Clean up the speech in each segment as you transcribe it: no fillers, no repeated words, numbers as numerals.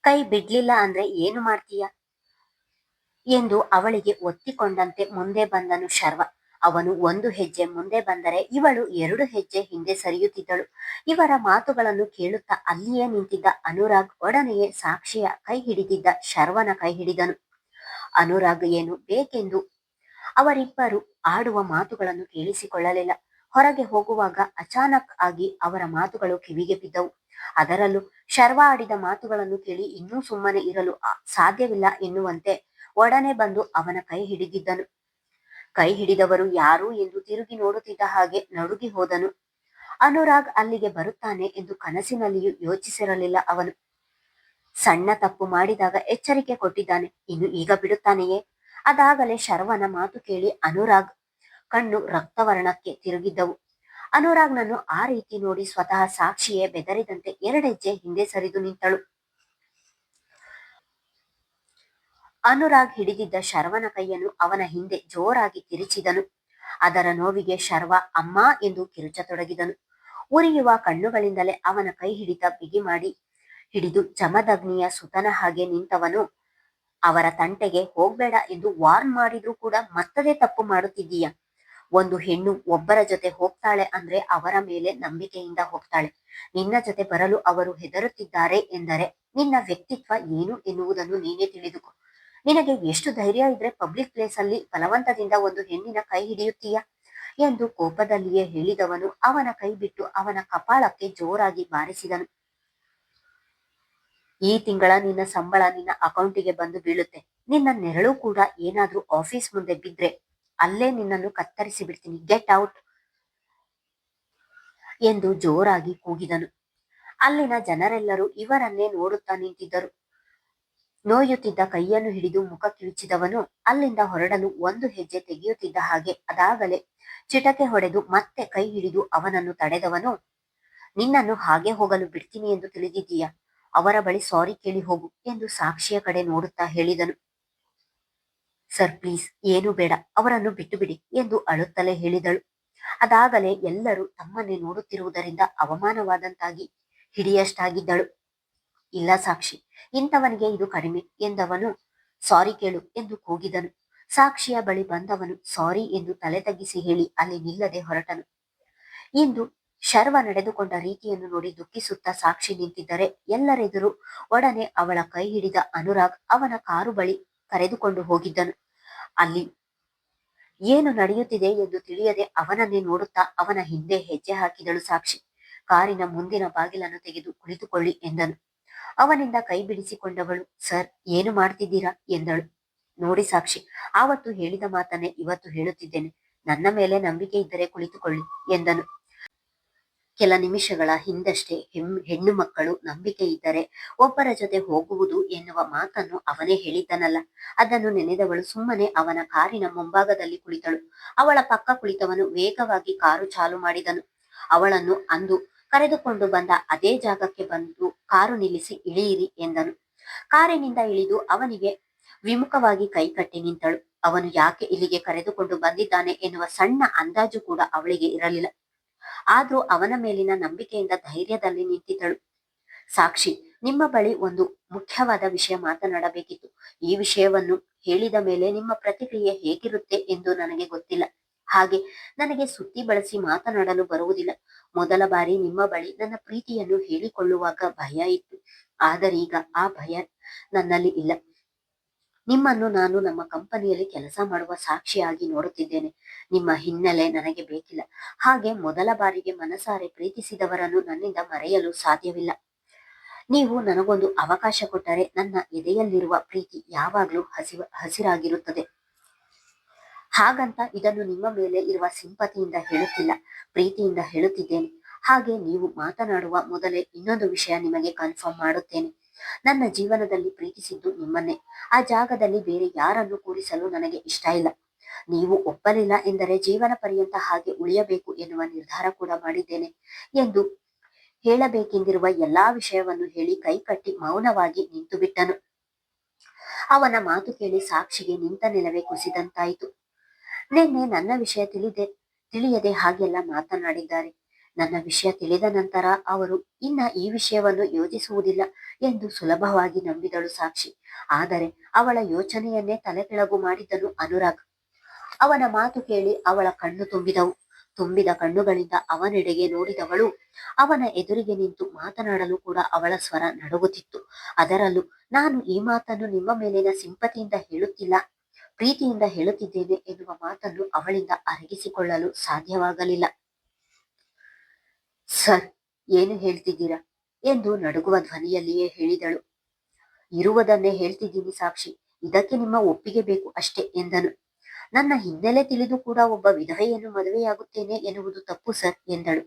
ಕೈ ಬಿಡ್ಲಿಲ್ಲ ಅಂದ್ರೆ ಏನು ಮಾಡ್ತೀಯ ಎಂದು ಅವಳಿಗೆ ಒತ್ತಿಕೊಂಡಂತೆ ಮುಂದೆ ಬಂದನು ಶರ್ವ. ಅವನು ಒಂದು ಹೆಜ್ಜೆ ಮುಂದೆ ಬಂದರೆ ಇವಳು 2 ಹೆಜ್ಜೆ ಹಿಂದೆ ಸರಿಯುತ್ತಿದ್ದಳು. ಇವರ ಮಾತುಗಳನ್ನು ಕೇಳುತ್ತಾ ಅಲ್ಲಿಯೇ ನಿಂತಿದ್ದ ಅನುರಾಗ್ ಒಡನೆಯೇ ಸಾಕ್ಷಿಯ ಕೈ ಹಿಡಿದಿದ್ದ ಶರ್ವನ ಕೈ ಹಿಡಿದನು. ಅನುರಾಗ್ ಏನು ಬೇಕೆಂದು ಅವರಿಬ್ಬರು ಆಡುವ ಮಾತುಗಳನ್ನು ಕೇಳಿಸಿಕೊಳ್ಳಲಿಲ್ಲ. ಹೊರಗೆ ಹೋಗುವಾಗ ಅಚಾನಕ್ ಆಗಿ ಅವರ ಮಾತುಗಳು ಕಿವಿಗೆ ಬಿದ್ದವು. ಅದರಲ್ಲೂ ಶರ್ವ ಆಡಿದ ಮಾತುಗಳನ್ನು ಕೇಳಿ ಇನ್ನೂ ಸುಮ್ಮನೆ ಇರಲು ಸಾಧ್ಯವಿಲ್ಲ ಎನ್ನುವಂತೆ ಒಡನೆ ಬಂದು ಅವನ ಕೈ ಹಿಡಿದಿದ್ದನು. ಕೈ ಹಿಡಿದವರು ಯಾರು ಎಂದು ತಿರುಗಿ ನೋಡುತ್ತಿದ್ದ ಹಾಗೆ ನಡುಗಿ ಹೋದನು. ಅನುರಾಗ್ ಅಲ್ಲಿಗೆ ಬರುತ್ತಾನೆ ಎಂದು ಕನಸಿನಲ್ಲಿಯೂ ಯೋಚಿಸಿರಲಿಲ್ಲ ಅವನು. ಸಣ್ಣ ತಪ್ಪು ಮಾಡಿದಾಗ ಎಚ್ಚರಿಕೆ ಕೊಟ್ಟಿದ್ದಾನೆ, ಇನ್ನು ಈಗ ಬಿಡುತ್ತಾನೆಯೇ? ಅದಾಗಲೇ ಶರ್ವನ ಮಾತು ಕೇಳಿ ಅನುರಾಗ್ ಕಣ್ಣು ರಕ್ತವರ್ಣಕ್ಕೆ ತಿರುಗಿದ್ದವು. ಅನುರಾಗ್ನನ್ನು ಆ ರೀತಿ ನೋಡಿ ಸ್ವತಃ ಸಾಕ್ಷಿಯೇ ಬೆದರಿದಂತೆ 2 ಹೆಜ್ಜೆ ಹಿಂದೆ ಸರಿದು ನಿಂತಳು. ಅನುರಾಗ್ ಹಿಡಿದಿದ್ದ ಶರ್ವನ ಕೈಯನ್ನು ಅವನ ಹಿಂದೆ ಜೋರಾಗಿ ತಿರುಚಿದನು. ಅದರ ನೋವಿಗೆ ಶರ್ವ ಅಮ್ಮ ಎಂದು ಕಿರುಚತೊಡಗಿದನು. ಉರಿಯುವ ಕಣ್ಣುಗಳಿಂದಲೇ ಅವನ ಕೈ ಹಿಡಿತ ಬಿಗಿ ಮಾಡಿ ಹಿಡಿದು ಜಮದಗ್ನಿಯ ಸುತನ ಹಾಗೆ ನಿಂತವನು ಅವರ ತಂಟೆಗೆ ಹೋಗ್ಬೇಡ ಎಂದು ವಾರ್ನ್ ಮಾಡಿದ್ರೂ ಕೂಡ ಮತ್ತದೇ ತಪ್ಪು ಮಾಡುತ್ತಿದ್ದೀಯ. ಒಂದು ಹೆಣ್ಣು ಒಬ್ಬರ ಜೊತೆ ಹೋಗ್ತಾಳೆ ಅಂದ್ರೆ ಅವರ ಮೇಲೆ ನಂಬಿಕೆಯಿಂದ ಹೋಗ್ತಾಳೆ. ನಿನ್ನ ಜೊತೆ ಬರಲು ಅವರು ಹೆದರುತ್ತಿದ್ದಾರೆ ಎಂದರೆ ನಿನ್ನ ವ್ಯಕ್ತಿತ್ವ ಏನು ಎನ್ನುವುದನ್ನು ನೀನೇ ತಿಳಿದುಕೋ. ನಿನಗೆ ಎಷ್ಟು ಧೈರ್ಯ ಇದ್ರೆ ಪಬ್ಲಿಕ್ ಪ್ಲೇಸ್ ಅಲ್ಲಿ ಬಲವಂತದಿಂದ ಒಂದು ಹೆಣ್ಣಿನ ಕೈ ಹಿಡಿಯುತ್ತೀಯ ಎಂದು ಕೋಪದಲ್ಲಿಯೇ ಹೇಳಿದವನು ಅವನ ಕೈ ಬಿಟ್ಟು ಅವನ ಕಪಾಳಕ್ಕೆ ಜೋರಾಗಿ ಬಾರಿಸಿದನು. ಈ ತಿಂಗಳ ನಿನ್ನ ಸಂಬಳ ನಿನ್ನ ಅಕೌಂಟಿಗೆ ಬಂದು ಬೀಳುತ್ತೆ. ನಿನ್ನ ನೆರಳು ಕೂಡ ಏನಾದ್ರೂ ಆಫೀಸ್ ಮುಂದೆ ಬಿದ್ರೆ ಅಲ್ಲೇ ನಿನ್ನನ್ನು ಕತ್ತರಿಸಿ ಬಿಡ್ತೀನಿ, ಗೆಟ್ ಔಟ್ ಎಂದು ಜೋರಾಗಿ ಕೂಗಿದನು. ಅಲ್ಲಿನ ಜನರೆಲ್ಲರೂ ಇವರನ್ನೇ ನೋಡುತ್ತಾ ನಿಂತಿದ್ದರು. ನೋಯುತ್ತಿದ್ದ ಕೈಯನ್ನು ಹಿಡಿದು ಮುಖ ಕಿವಿಚಿದವನು ಅಲ್ಲಿಂದ ಹೊರಡಲು 1 ಹೆಜ್ಜೆ ತೆಗೆಯುತ್ತಿದ್ದ ಹಾಗೆ ಅದಾಗಲೇ ಚಿಟಕೆ ಹೊಡೆದು ಮತ್ತೆ ಕೈ ಹಿಡಿದು ಅವನನ್ನು ತಡೆದವನು, ನಿನ್ನನ್ನು ಹಾಗೆ ಹೋಗಲು ಬಿಡ್ತೀನಿ ಎಂದು ತಿಳಿದಿದ್ದೀಯ, ಅವರ ಬಳಿ ಸಾರಿ ಕೇಳಿ ಹೋಗು ಎಂದು ಸಾಕ್ಷಿಯ ಕಡೆ ನೋಡುತ್ತಾ ಹೇಳಿದನು. ಸರ್ ಪ್ಲೀಸ್, ಏನು ಬೇಡ, ಅವರನ್ನು ಬಿಟ್ಟು ಬಿಡಿ ಎಂದು ಅಳುತ್ತಲೇ ಹೇಳಿದಳು. ಅದಾಗಲೇ ಎಲ್ಲರೂ ತಮ್ಮನ್ನೇ ನೋಡುತ್ತಿರುವುದರಿಂದ ಅವಮಾನವಾದಂತಾಗಿ ಹಿಡಿಯಷ್ಟಾಗಿದ್ದಳು. ಇಲ್ಲ ಸಾಕ್ಷಿ, ಇಂಥವನಿಗೆ ಇದು ಕಡಿಮೆ ಎಂದವನು ಸಾರಿ ಕೇಳು ಎಂದು ಕೂಗಿದನು. ಸಾಕ್ಷಿಯ ಬಳಿ ಬಂದವನು ಸಾರಿ ಎಂದು ತಲೆ ತಗ್ಗಿಸಿ ಹೇಳಿ ಅಲ್ಲಿ ನಿಲ್ಲದೆ ಹೊರಟನು. ಇಂದು ಶರ್ವ ನಡೆದುಕೊಂಡ ರೀತಿಯನ್ನು ನೋಡಿ ದುಃಖಿಸುತ್ತಾ ಸಾಕ್ಷಿ ನಿಂತಿದ್ದರೆ ಎಲ್ಲರೆದುರು ಒಡನೆ ಅವಳ ಕೈ ಹಿಡಿದ ಅನುರಾಗ್ ಅವನ ಕಾರು ಬಳಿ ಕರೆದುಕೊಂಡು ಹೋಗಿದ್ದನು. ಅಲ್ಲಿ ಏನು ನಡೆಯುತ್ತಿದೆ ಎಂದು ತಿಳಿಯದೆ ಅವನನ್ನೇ ನೋಡುತ್ತಾ ಅವನ ಹಿಂದೆ ಹೆಜ್ಜೆ ಹಾಕಿದಳು ಸಾಕ್ಷಿ. ಕಾರಿನ ಮುಂದಿನ ಬಾಗಿಲನ್ನು ತೆಗೆದು ಕುಳಿತುಕೊಳ್ಳಿ ಎಂದನು. ಅವನಿಂದ ಕೈ ಬಿಡಿಸಿಕೊಂಡವಳು, ಸರ್ ಏನು ಮಾಡ್ತಿದ್ದೀರಾ ಎಂದಳು. ನೋಡಿ ಸಾಕ್ಷಿ, ಆವತ್ತು ಹೇಳಿದ ಮಾತನ್ನೇ ಇವತ್ತು ಹೇಳುತ್ತಿದ್ದೇನೆ, ನನ್ನ ಮೇಲೆ ನಂಬಿಕೆ ಇದ್ದರೆ ಕುಳಿತುಕೊಳ್ಳಿ ಎಂದನು. ಕೆಲ ನಿಮಿಷಗಳ ಹಿಂದಷ್ಟೇ ಹೆಣ್ಣು ಮಕ್ಕಳು ನಂಬಿಕೆ ಇದ್ದರೆ ಒಬ್ಬರ ಜೊತೆ ಹೋಗುವುದು ಎನ್ನುವ ಮಾತನ್ನು ಅವನೇ ಹೇಳಿದ್ದನಲ್ಲ. ಅದನ್ನು ನೆನೆದವಳು ಸುಮ್ಮನೆ ಅವನ ಕಾರಿನ ಮುಂಭಾಗದಲ್ಲಿ ಕುಳಿತಳು. ಅವಳ ಪಕ್ಕ ಕುಳಿತವನು ವೇಗವಾಗಿ ಕಾರು ಚಾಲು ಮಾಡಿದನು. ಅವಳನ್ನು ಅಂದು ಕರೆದುಕೊಂಡು ಬಂದ ಅದೇ ಜಾಗಕ್ಕೆ ಬಂದು ಕಾರು ನಿಲ್ಲಿಸಿ ಇಳಿಯಿರಿ ಎಂದನು. ಕಾರಿನಿಂದ ಇಳಿದು ಅವನಿಗೆ ವಿಮುಖವಾಗಿ ಕೈ ಕಟ್ಟಿ ನಿಂತಳು. ಅವನು ಯಾಕೆ ಇಲ್ಲಿಗೆ ಕರೆದುಕೊಂಡು ಬಂದಿದ್ದಾನೆ ಎನ್ನುವ ಸಣ್ಣ ಅಂದಾಜು ಕೂಡ ಅವಳಿಗೆ ಇರಲಿಲ್ಲ. ಆದ್ರೂ ಅವನ ಮೇಲಿನ ನಂಬಿಕೆಯಿಂದ ಧೈರ್ಯದಲ್ಲಿ ನಿಂತಿದ್ದಳು. ಸಾಕ್ಷಿ, ನಿಮ್ಮ ಬಳಿ ಒಂದು ಮುಖ್ಯವಾದ ವಿಷಯ ಮಾತನಾಡಬೇಕಿತ್ತು. ಈ ವಿಷಯವನ್ನು ಹೇಳಿದ ಮೇಲೆ ನಿಮ್ಮ ಪ್ರತಿಕ್ರಿಯೆ ಹೇಗಿರುತ್ತೆ ಎಂದು ನನಗೆ ಗೊತ್ತಿಲ್ಲ. ಹಾಗೆ ನನಗೆ ಸುತ್ತಿ ಬಳಸಿ ಮಾತನಾಡಲು ಬರುವುದಿಲ್ಲ. ಮೊದಲ ಬಾರಿ ನಿಮ್ಮ ಬಳಿ ನನ್ನ ಪ್ರೀತಿಯನ್ನು ಹೇಳಿಕೊಳ್ಳುವಾಗ ಭಯ ಇತ್ತು. ಆದರೀಗ ಆ ಭಯ ನನ್ನಲ್ಲಿ ಇಲ್ಲ. ನಿಮ್ಮನ್ನು ನಾನು ನಮ್ಮ ಕಂಪನಿಯಲ್ಲಿ ಕೆಲಸ ಮಾಡುವ ಸಾಕ್ಷಿಯಾಗಿ ನೋಡುತ್ತಿದ್ದೇನೆ. ನಿಮ್ಮ ಹಿನ್ನೆಲೆ ನನಗೆ ಬೇಕಿಲ್ಲ. ಹಾಗೆ ಮೊದಲ ಬಾರಿಗೆ ಮನಸಾರೆ ಪ್ರೀತಿಸಿದವರನ್ನು ನನ್ನಿಂದ ಮರೆಯಲು ಸಾಧ್ಯವಿಲ್ಲ. ನೀವು ನನಗೊಂದು ಅವಕಾಶ ಕೊಟ್ಟರೆ ನನ್ನ ಎದೆಯಲ್ಲಿರುವ ಪ್ರೀತಿ ಯಾವಾಗ್ಲೂ ಹಸಿರಾಗಿರುತ್ತದೆ. ಹಾಗಂತ ಇದನ್ನು ನಿಮ್ಮ ಮೇಲೆ ಇರುವ ಸಿಂಪತಿಯಿಂದ ಹೇಳುತ್ತಿಲ್ಲ, ಪ್ರೀತಿಯಿಂದ ಹೇಳುತ್ತಿದ್ದೇನೆ. ಹಾಗೆ ನೀವು ಮಾತನಾಡುವ ಮೊದಲೇ ಇನ್ನೊಂದು ವಿಷಯ ನಿಮಗೆ ಕನ್ಫರ್ಮ್ ಮಾಡುತ್ತೇನೆ. ನನ್ನ ಜೀವನದಲ್ಲಿ ಪ್ರೀತಿಸಿದ್ದು ನಿಮ್ಮನ್ನೇ. ಆ ಜಾಗದಲ್ಲಿ ಬೇರೆ ಯಾರನ್ನು ಕೂರಿಸಲು ನನಗೆ ಇಷ್ಟ ಇಲ್ಲ. ನೀವು ಒಪ್ಪಲಿಲ್ಲ ಎಂದರೆ ಜೀವನ ಪರ್ಯಂತ ಹಾಗೆ ಉಳಿಯಬೇಕು ಎನ್ನುವ ನಿರ್ಧಾರ ಕೂಡ ಮಾಡಿದ್ದೇನೆ ಎಂದು ಹೇಳಬೇಕೆಂದಿರುವ ಎಲ್ಲಾ ವಿಷಯವನ್ನು ಹೇಳಿ ಕೈಕಟ್ಟಿ ಮೌನವಾಗಿ ನಿಂತು ಬಿಟ್ಟನು. ಅವನ ಮಾತು ಕೇಳಿ ಸಾಕ್ಷಿಗೆ ನಿಂತ ನೆಲವೇ ಕುಸಿದಂತಾಯಿತು. ನಿನ್ನೆ ನನ್ನ ವಿಷಯ ತಿಳಿಯದೆ ಹಾಗೆಲ್ಲ ಮಾತನಾಡಿದ್ದಾರೆ. ನನ್ನ ವಿಷಯ ತಿಳಿದ ನಂತರ ಅವರು ಇನ್ನ ಈ ವಿಷಯವನ್ನು ಯೋಚಿಸುವುದಿಲ್ಲ ಎಂದು ಸುಲಭವಾಗಿ ನಂಬಿದಳು ಸಾಕ್ಷಿ. ಆದರೆ ಅವಳ ಯೋಚನೆಯನ್ನೇ ತಲೆಕೆಳಗು ಮಾಡಿದನು ಅನುರಾಗ್. ಅವನ ಮಾತು ಕೇಳಿ ಅವಳ ಕಣ್ಣು ತುಂಬಿದವು. ತುಂಬಿದ ಕಣ್ಣುಗಳಿಂದ ಅವನೆಡೆಗೆ ನೋಡಿದವಳು. ಅವನ ಎದುರಿಗೆ ನಿಂತು ಮಾತನಾಡಲು ಕೂಡ ಅವಳ ಸ್ವರ ನಡುಗುತ್ತಿತ್ತು. ಅದರಲ್ಲೂ ನಾನು ಈ ಮಾತನ್ನು ನಿಮ್ಮ ಮೇಲಿನ ಸಿಂಪತಿಯಿಂದ ಹೇಳುತ್ತಿಲ್ಲ, ಪ್ರೀತಿಯಿಂದ ಹೇಳುತ್ತಿದ್ದೇನೆ ಎನ್ನುವ ಮಾತನ್ನು ಅವಳಿಂದ ಅರಗಿಸಿಕೊಳ್ಳಲು ಸಾಧ್ಯವಾಗಲಿಲ್ಲ. ಸರ್, ಏನು ಹೇಳ್ತಿದ್ದೀರಾ ಎಂದು ನಡುಗುವ ಧ್ವನಿಯಲ್ಲಿಯೇ ಹೇಳಿದಳು. ಇರುವುದನ್ನೇ ಹೇಳ್ತಿದ್ದೀನಿ ಸಾಕ್ಷಿ, ಇದಕ್ಕೆ ನಿಮ್ಮ ಒಪ್ಪಿಗೆ ಬೇಕು ಅಷ್ಟೇ ಎಂದನು. ನನ್ನ ಹಿನ್ನೆಲೆ ತಿಳಿದು ಕೂಡ ಒಬ್ಬ ವಿಧವೆಯನ್ನು ಮದುವೆಯಾಗುತ್ತೇನೆ ಎನ್ನುವುದು ತಪ್ಪು ಸರ್ ಎಂದಳು.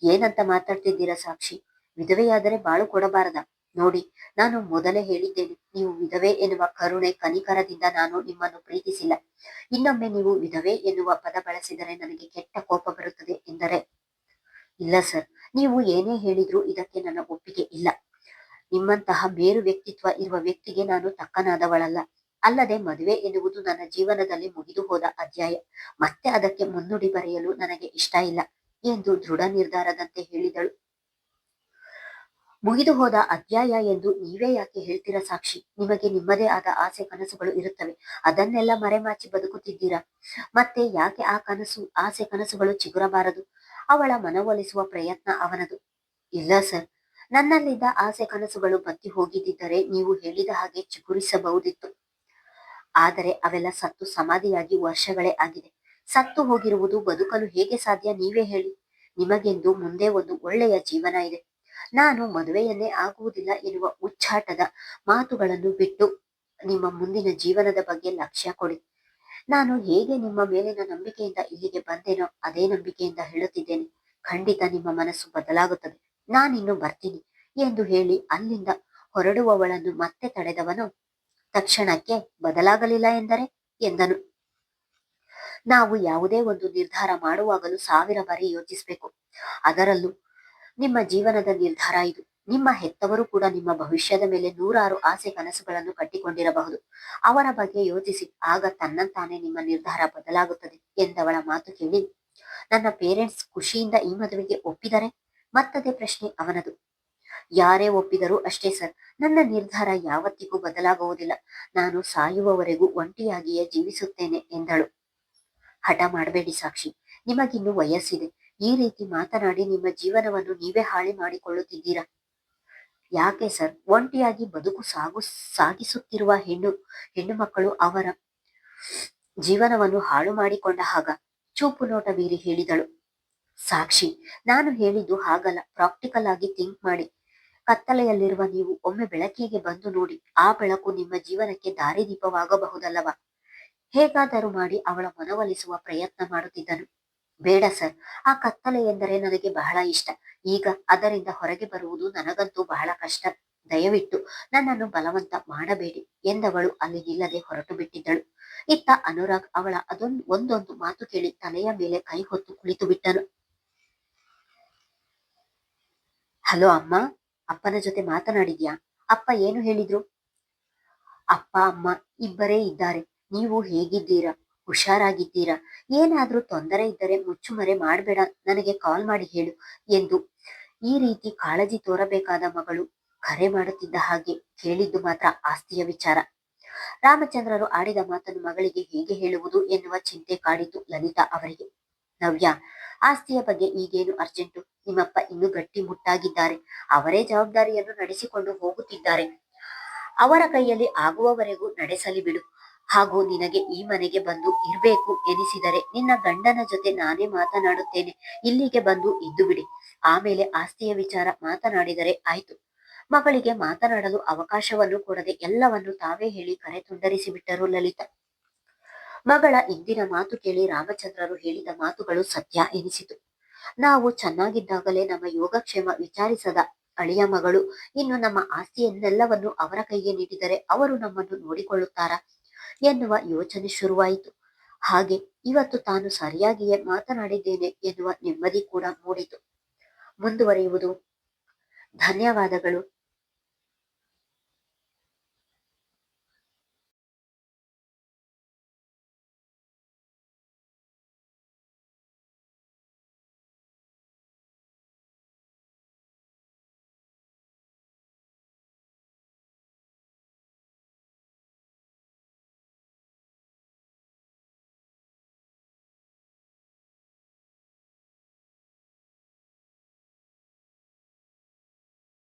ಏನಂತ ಮಾತಾಡ್ತಿದ್ದೀರಾ ಸಾಕ್ಷಿ? ವಿಧವೆಯಾದರೆ ಬಾಳು ಕೊಡಬಾರದ? ನೋಡಿ, ನಾನು ಮೊದಲೇ ಹೇಳಿದ್ದೇನೆ, ನೀವು ವಿಧವೆ ಎನ್ನುವ ಕರುಣೆ ಕನಿಕರದಿಂದ ನಾನು ನಿಮ್ಮನ್ನು ಪ್ರೀತಿಸಿಲ್ಲ. ಇನ್ನೊಮ್ಮೆ ನೀವು ವಿಧವೆ ಎನ್ನುವ ಪದ ಬಳಸಿದರೆ ನನಗೆ ಕೆಟ್ಟ ಕೋಪ ಬರುತ್ತದೆ ಎಂದರೆ, ಇಲ್ಲ ಸರ್, ನೀವು ಏನೇ ಹೇಳಿದ್ರೂ ಇದಕ್ಕೆ ನನ್ನ ಒಪ್ಪಿಗೆ ಇಲ್ಲ. ನಿಮ್ಮಂತಹ ಮೇರು ವ್ಯಕ್ತಿತ್ವ ಇರುವ ವ್ಯಕ್ತಿಗೆ ನಾನು ತಕ್ಕನಾದವಳಲ್ಲ. ಅಲ್ಲದೆ ಮದುವೆ ಎನ್ನುವುದು ನನ್ನ ಜೀವನದಲ್ಲಿ ಮುಗಿದು ಹೋದ ಅಧ್ಯಾಯ. ಮತ್ತೆ ಅದಕ್ಕೆ ಮುನ್ನುಡಿ ಬರೆಯಲು ನನಗೆ ಇಷ್ಟ ಇಲ್ಲ ಎಂದು ದೃಢ ನಿರ್ಧಾರದಂತೆ ಹೇಳಿದಳು. ಮುಗಿದು ಹೋದ ಅಧ್ಯಾಯ ಎಂದು ನೀವೇ ಯಾಕೆ ಹೇಳ್ತೀರಾ ಸಾಕ್ಷಿ? ನಿಮಗೆ ನಿಮ್ಮದೇ ಆದ ಆಸೆ ಕನಸುಗಳು ಇರುತ್ತವೆ. ಅದನ್ನೆಲ್ಲ ಮರೆಮಾಚಿ ಬದುಕುತ್ತಿದ್ದೀರಾ. ಮತ್ತೆ ಯಾಕೆ ಆಸೆ ಕನಸುಗಳು ಚಿಗುರಬಾರದು? ಅವಳ ಮನವೊಲಿಸುವ ಪ್ರಯತ್ನ ಅವನದು. ಇಲ್ಲ ಸರ್, ನನ್ನಲ್ಲಿದ್ದ ಆಸೆ ಕನಸುಗಳು ಬತ್ತಿ ಹೋಗಿದ್ದರೆ ನೀವು ಹೇಳಿದ ಹಾಗೆ ಚಿಗುರಿಸಬಹುದಿತ್ತು. ಆದರೆ ಅವೆಲ್ಲ ಸತ್ತು ಸಮಾಧಿಯಾಗಿ ವರ್ಷಗಳೇ ಆಗಿದೆ. ಸತ್ತು ಹೋಗಿರುವುದು ಬದುಕಲು ಹೇಗೆ ಸಾಧ್ಯ ನೀವೇ ಹೇಳಿ? ನಿಮಗೆಂದು ಮುಂದೆ ಒಂದು ಒಳ್ಳೆಯ ಜೀವನ ಇದೆ. ನಾನು ಮದುವೆಯನ್ನೇ ಆಗುವುದಿಲ್ಲ ಎನ್ನುವ ಉಚ್ಚಾಟದ ಮಾತುಗಳನ್ನು ಬಿಟ್ಟು ನಿಮ್ಮ ಮುಂದಿನ ಜೀವನದ ಬಗ್ಗೆ ಲಕ್ಷ್ಯ ಕೊಡಿ. ನಾನು ಹೇಗೆ ನಿಮ್ಮ ಮೇಲಿನ ನಂಬಿಕೆಯಿಂದ ಇಲ್ಲಿಗೆ ಬಂದೇನೋ ಅದೇ ನಂಬಿಕೆಯಿಂದ ಹೇಳುತ್ತಿದ್ದೇನೆ. ಖಂಡಿತ ನಿಮ್ಮ ಮನಸ್ಸು ಬದಲಾಗುತ್ತದೆ. ನಾನಿನ್ನು ಬರ್ತೀನಿ ಎಂದು ಹೇಳಿ ಅಲ್ಲಿಂದ ಹೊರಡುವವಳನ್ನು ಮತ್ತೆ ತಡೆದವನು, ತಕ್ಷಣಕ್ಕೆ ಬದಲಾಗಲಿಲ್ಲ ಎಂದರೆ ಎಂದನು. ನಾವು ಯಾವುದೇ ಒಂದು ನಿರ್ಧಾರ ಮಾಡುವಾಗಲೂ 1000 ಬಾರಿ ಯೋಚಿಸಬೇಕು. ಅದರಲ್ಲೂ ನಿಮ್ಮ ಜೀವನದ ನಿರ್ಧಾರ ಇದು. ನಿಮ್ಮ ಹೆತ್ತವರು ಕೂಡ ನಿಮ್ಮ ಭವಿಷ್ಯದ ಮೇಲೆ 100 ಆಸೆ ಕನಸುಗಳನ್ನು ಕಟ್ಟಿಕೊಂಡಿರಬಹುದು. ಅವರ ಬಗ್ಗೆ ಯೋಚಿಸಿ, ಆಗ ತನ್ನಂತಾನೆ ನಿಮ್ಮ ನಿರ್ಧಾರ ಬದಲಾಗುತ್ತದೆ ಎಂದವಳ ಮಾತು ಕೇಳಿ, ನನ್ನ ಪೇರೆಂಟ್ಸ್ ಖುಷಿಯಿಂದ ಈ ಮದುವೆಗೆ ಒಪ್ಪಿದರೆ? ಮತ್ತದೇ ಪ್ರಶ್ನೆ ಅವನದು. ಯಾರೇ ಒಪ್ಪಿದರೂ ಅಷ್ಟೇ ಸರ್, ನನ್ನ ನಿರ್ಧಾರ ಯಾವತ್ತಿಗೂ ಬದಲಾಗುವುದಿಲ್ಲ. ನಾನು ಸಾಯುವವರೆಗೂ ಒಂಟಿಯಾಗಿಯೇ ಜೀವಿಸುತ್ತೇನೆ ಎಂದಳು. ಹಠ ಮಾಡಬೇಡಿ ಸಾಕ್ಷಿ, ನಿಮಗಿನ್ನು ವಯಸ್ಸಿದೆ. ಈ ರೀತಿ ಮಾತನಾಡಿ ನಿಮ್ಮ ಜೀವನವನ್ನು ನೀವೇ ಹಾಳಿ ಮಾಡಿಕೊಳ್ಳುತ್ತಿದ್ದೀರಾ. ಯಾಕೆ ಸರ್, ಒಂಟಿಯಾಗಿ ಬದುಕು ಸಾಗಿಸುತ್ತಿರುವ ಹೆಣ್ಣು ಮಕ್ಕಳು ಅವರ ಜೀವನವನ್ನು ಹಾಳು ಮಾಡಿಕೊಂಡ ಹಾಗ? ಚೂಪು ನೋಟ ಬೀರಿ ಹೇಳಿದಳು. ಸಾಕ್ಷಿ, ನಾನು ಹೇಳಿದ್ದು ಹಾಗಲ್ಲ, ಪ್ರಾಕ್ಟಿಕಲ್ ಆಗಿ ಥಿಂಕ್ ಮಾಡಿ. ಕತ್ತಲೆಯಲ್ಲಿರುವ ನೀವು ಒಮ್ಮೆ ಬೆಳಕಿಗೆ ಬಂದು ನೋಡಿ. ಆ ಬೆಳಕು ನಿಮ್ಮ ಜೀವನಕ್ಕೆ ದಾರಿದೀಪವಾಗಬಹುದಲ್ಲವಾ? ಹೇಗಾದರೂ ಮಾಡಿ ಅವಳ ಮನವೊಲಿಸುವ ಪ್ರಯತ್ನ ಮಾಡುತ್ತಿದ್ದನು. ಬೇಡ ಸರ್, ಆ ಕತ್ತಲೆ ಎಂದರೆ ನನಗೆ ಬಹಳ ಇಷ್ಟ. ಈಗ ಅದರಿಂದ ಹೊರಗೆ ಬರುವುದು ನನಗಂತೂ ಬಹಳ ಕಷ್ಟ. ದಯವಿಟ್ಟು ನನ್ನನ್ನು ಬಲವಂತ ಮಾಡಬೇಡಿ ಎಂದವಳು ಅಲ್ಲಿ ನಿಲ್ಲದೆ ಹೊರಟು ಬಿಟ್ಟಿದ್ದಳು. ಇತ್ತ ಅನುರಾಗ್ ಅವಳ ಒಂದೊಂದು ಮಾತು ಕೇಳಿ ತಲೆಯ ಮೇಲೆ ಕೈ ಹೊತ್ತು ಕುಳಿತು ಬಿಟ್ಟನು. ಹಲೋ ಅಮ್ಮ, ಅಪ್ಪನ ಜೊತೆ ಮಾತನಾಡಿದ್ಯಾ? ಅಪ್ಪ ಏನು ಹೇಳಿದ್ರು? ಅಪ್ಪ ಅಮ್ಮ ಇಬ್ಬರೇ ಇದ್ದಾರೆ. ನೀವು ಹೇಗಿದ್ದೀರಾ? ಹುಷಾರಾಗಿದ್ದೀರಾ? ಏನಾದ್ರೂ ತೊಂದರೆ ಇದ್ದರೆ ಮುಚ್ಚುಮರೆ ಮಾಡಬೇಡ, ನನಗೆ ಕಾಲ್ ಮಾಡಿ ಹೇಳು ಎಂದು ಈ ರೀತಿ ಕಾಳಜಿ ತೋರಬೇಕಾದ ಮಗಳು ಕರೆ ಮಾಡುತ್ತಿದ್ದ ಹಾಗೆ ಕೇಳಿದ್ದು ಮಾತ್ರ ಆಸ್ತಿಯ ವಿಚಾರ. ರಾಮಚಂದ್ರರು ಆಡಿದ ಮಾತನ್ನು ಮಗಳಿಗೆ ಹೇಗೆ ಹೇಳುವುದು ಎನ್ನುವ ಚಿಂತೆ ಕಾಡಿತು ಲಲಿತಾ ಅವರಿಗೆ. ನವ್ಯ, ಆಸ್ತಿಯ ಬಗ್ಗೆ ಈಗೇನು ಅರ್ಜೆಂಟು? ನಿಮ್ಮಪ್ಪ ಇನ್ನೂ ಗಟ್ಟಿ ಮುಟ್ಟಾಗಿದ್ದಾರೆ. ಅವರೇ ಜವಾಬ್ದಾರಿಯನ್ನು ನಡೆಸಿಕೊಂಡು ಹೋಗುತ್ತಿದ್ದಾರೆ. ಅವರ ಕೈಯಲ್ಲಿ ಆಗುವವರೆಗೂ ನಡೆಸಲಿ ಬಿಡು. ಹಾಗೂ ನಿನಗೆ ಈ ಮನೆಗೆ ಬಂದು ಇರ್ಬೇಕು ಎನಿಸಿದರೆ ನಿನ್ನ ಗಂಡನ ಜೊತೆ ನಾನೇ ಮಾತನಾಡುತ್ತೇನೆ. ಇಲ್ಲಿಗೆ ಬಂದು ಇದ್ದು ಬಿಡಿ. ಆಮೇಲೆ ಆಸ್ತಿಯ ವಿಚಾರ ಮಾತನಾಡಿದರೆ ಆಯ್ತು. ಮಗಳಿಗೆ ಮಾತನಾಡಲು ಅವಕಾಶವನ್ನು ಕೊಡದೆ ಎಲ್ಲವನ್ನು ತಾವೇ ಹೇಳಿ ಕರೆ ತುಂಡರಿಸಿ ಬಿಟ್ಟರು ಲಲಿತಾ. ಮಗಳ ಇಂದಿನ ಮಾತು ಕೇಳಿ ರಾಮಚಂದ್ರರು ಹೇಳಿದ ಮಾತುಗಳು ಸತ್ಯ ಎನಿಸಿತು. ನಾವು ಚೆನ್ನಾಗಿದ್ದಾಗಲೇ ನಮ್ಮ ಯೋಗಕ್ಷೇಮ ವಿಚಾರಿಸದ ಅಳಿಯ ಮಗಳು ಇನ್ನು ನಮ್ಮ ಆಸ್ತಿಯನ್ನೆಲ್ಲವನ್ನು ಅವರ ಕೈಗೆ ನೀಡಿದರೆ ಅವರು ನಮ್ಮನ್ನು ನೋಡಿಕೊಳ್ಳುತ್ತಾರಾ ಎನ್ನುವ ಯೋಚನೆ ಶುರುವಾಯಿತು. ಹಾಗೆ ಇವತ್ತು ತಾನು ಸರಿಯಾಗಿಯೇ ಮಾತನಾಡಿದ್ದೇನೆ ಎನ್ನುವ ನೆಮ್ಮದಿ ಕೂಡ ಮೂಡಿತು. ಮುಂದುವರಿಯುವುದು. ಧನ್ಯವಾದಗಳು.